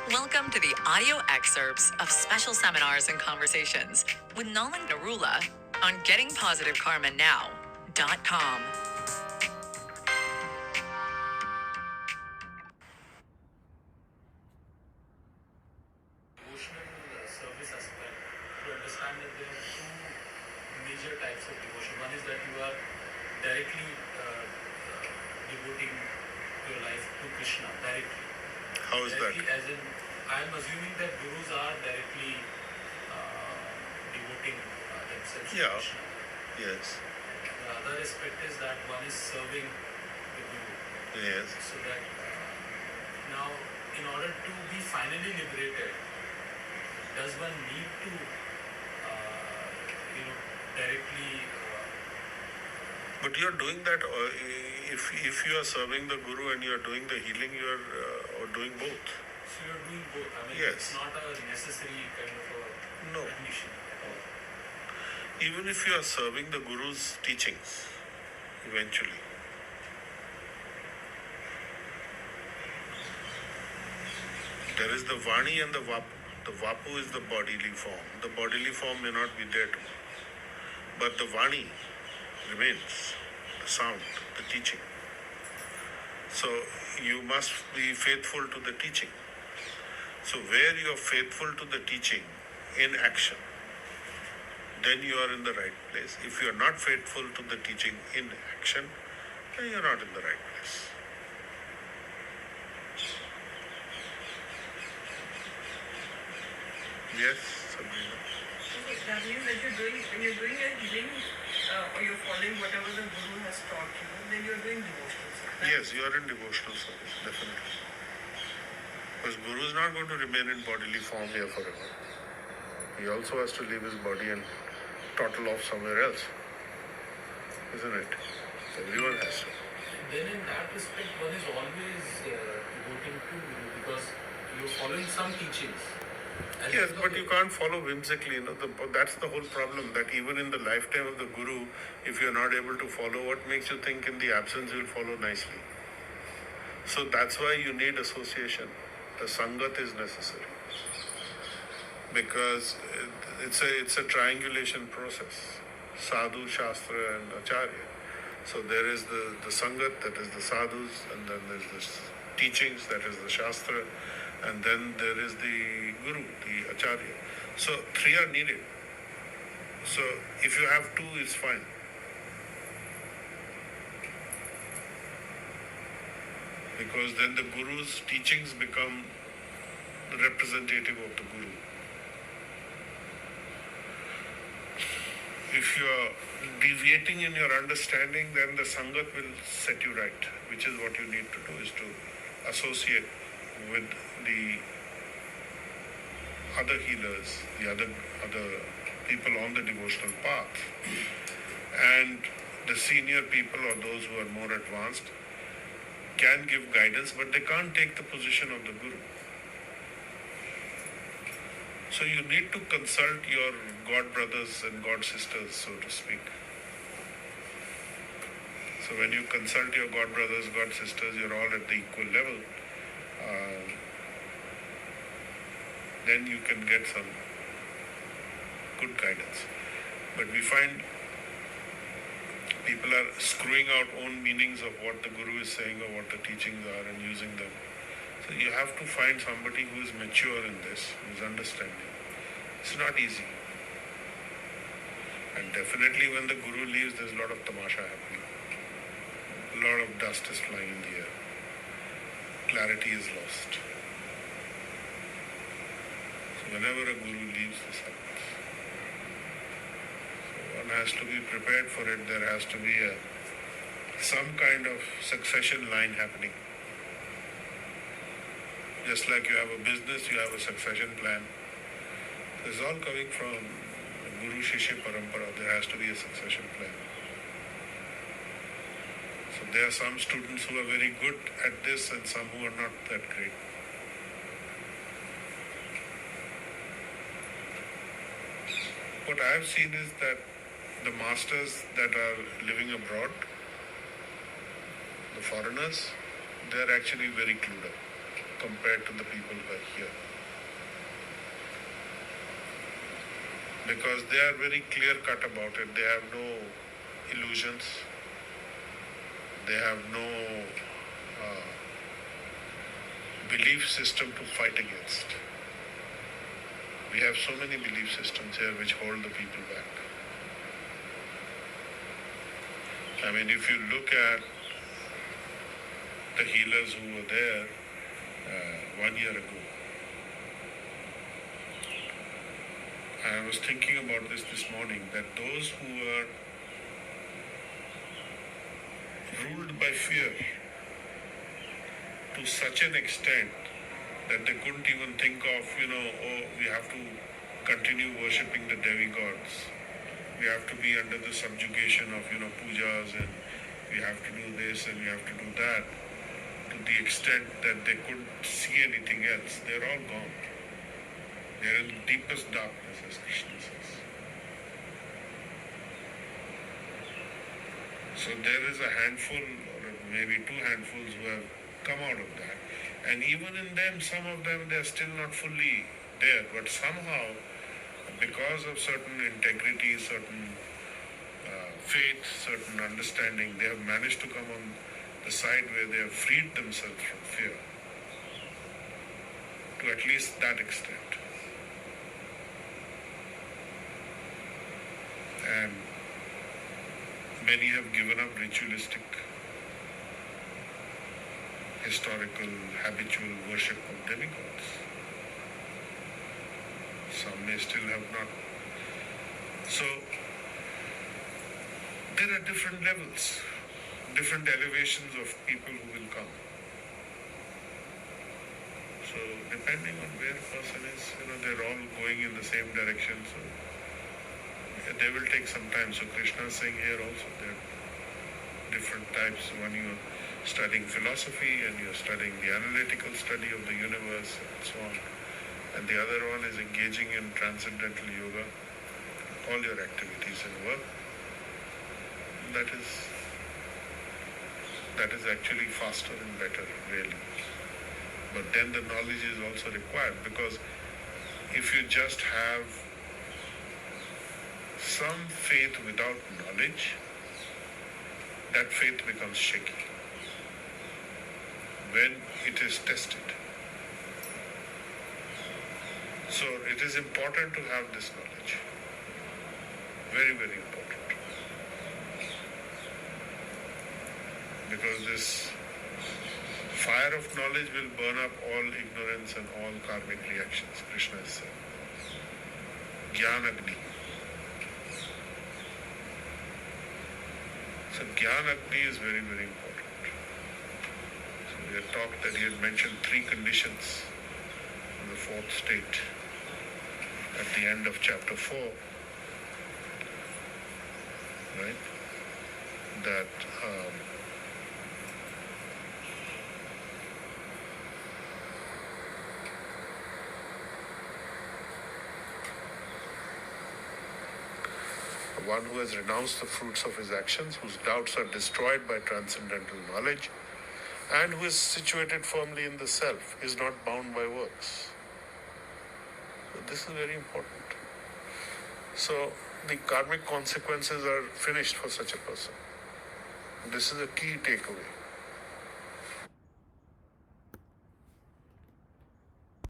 Welcome to the audio excerpts of special seminars and conversations with Nalin Nirula on gettingpositivekarmanow.com. Devotional service aspect to understand that there are two major types of devotion. One is that you are directly devoting your life to Krishna directly. How is that? As in, I am assuming that gurus are directly devoting themselves to Krishna. Yes. The other aspect is that one is serving the guru. Yes. So that now, in order to be finally liberated, does one need to, directly? But you are doing that. If you are serving the guru and you are doing the healing, you are doing both. So you are doing both. I mean, Yes. It's not a necessary kind of a No. condition. Even if you are serving the guru's teachings, eventually. There is the Vani and the Vapu. The Vapu is the bodily form. The bodily form may not be there tomorrow. But the Vani remains, the sound, the teaching. So you must be faithful to the teaching. So where you are faithful to the teaching in action, then you are in the right place. If you are not faithful to the teaching in action, then you are not in the right place. Yes, Sabrina. Okay, that means that when you're doing a healing or you're following whatever the guru has taught you, then you're doing devotional service. Yes, you are in devotional service, definitely. Because Guru is not going to remain in bodily form here forever. He also has to leave his body and toddle off somewhere else. Isn't it? Everyone has to. Then in that respect, one is always devoting to Guru because you're following some teachings. And Yes, but you can't follow whimsically. That's the whole problem. That even in the lifetime of the Guru, if you're not able to follow, what makes you think in the absence you'll follow nicely? So that's why you need association. The Sangat is necessary. Because it's a triangulation process. Sadhu, Shastra and Acharya. So there is the Sangat, that is the Sadhus, and then there's the teachings, that is the Shastra, and then there is the Guru, the Acharya. So three are needed. So if you have two, it's fine. Because then the Guru's teachings become the representative of the Guru. If you are deviating in your understanding, then the Sangat will set you right, which is what you need to do, is to associate with the other healers, the other people on the devotional path, and the senior people or those who are more advanced can give guidance, but they can't take the position of the Guru. So you need to consult your God brothers and God sisters, so to speak. So when you consult your God brothers, God sisters, you're all at the equal level. Then you can get some good guidance. But we find people are screwing out own meanings of what the Guru is saying or what the teachings are and using them. So you have to find somebody who is mature in this, who is understanding. It's not easy. And definitely when the Guru leaves, there's a lot of tamasha happening. A lot of dust is flying in the air. Clarity is lost. So whenever a Guru leaves, this happens. So one has to be prepared for it. There has to be some kind of succession line happening. Just like you have a business, you have a succession plan. This is all coming from Guru Shishya Parampara. There has to be a succession plan. So there are some students who are very good at this and some who are not that great. What I have seen is that the masters that are living abroad, the foreigners, they are actually very clued up. compared to the people who are here. Because they are very clear cut about it. They have no illusions. They have no belief system to fight against. We have so many belief systems here which hold the people back. I mean, if you look at the healers who were there 1 year ago, I was thinking about this morning, that those who were ruled by fear to such an extent that they couldn't even think of, oh, we have to continue worshipping the demigods. We have to be under the subjugation of, pujas, and we have to do this and we have to do that. To the extent that they couldn't see anything else, they're all gone. They're in the deepest darkness, as Krishna says. So there is a handful, or maybe two handfuls, who have come out of that. And even in them, some of them, they're still not fully there. But somehow, because of certain integrity, certain faith, certain understanding, they have managed to come on the side where they have freed themselves from fear. To at least that extent. And many have given up ritualistic, historical, habitual worship of demigods. Some may still have not. So, there are different levels, different elevations of people who will come. So, depending on where a person is, they're all going in the same direction. So, they will take some time. So Krishna is saying here also there are different types. One, you're studying philosophy and you're studying the analytical study of the universe and so on. And the other one is engaging in transcendental yoga, all your activities and work. That is actually faster and better, really. But then the knowledge is also required, because if you just have some faith without knowledge, that faith becomes shaky when it is tested. So it is important to have this knowledge. Very, very important. Because this fire of knowledge will burn up all ignorance and all karmic reactions, Krishna has said. Gyan Agni. So Gyan Agni is very, very important. So we had talked that he had mentioned 3 conditions in the 4th state at the end of chapter 4. Right? That one who has renounced the fruits of his actions, whose doubts are destroyed by transcendental knowledge, and who is situated firmly in the self, is not bound by works. So this is very important. So the karmic consequences are finished for such a person. This is a key takeaway.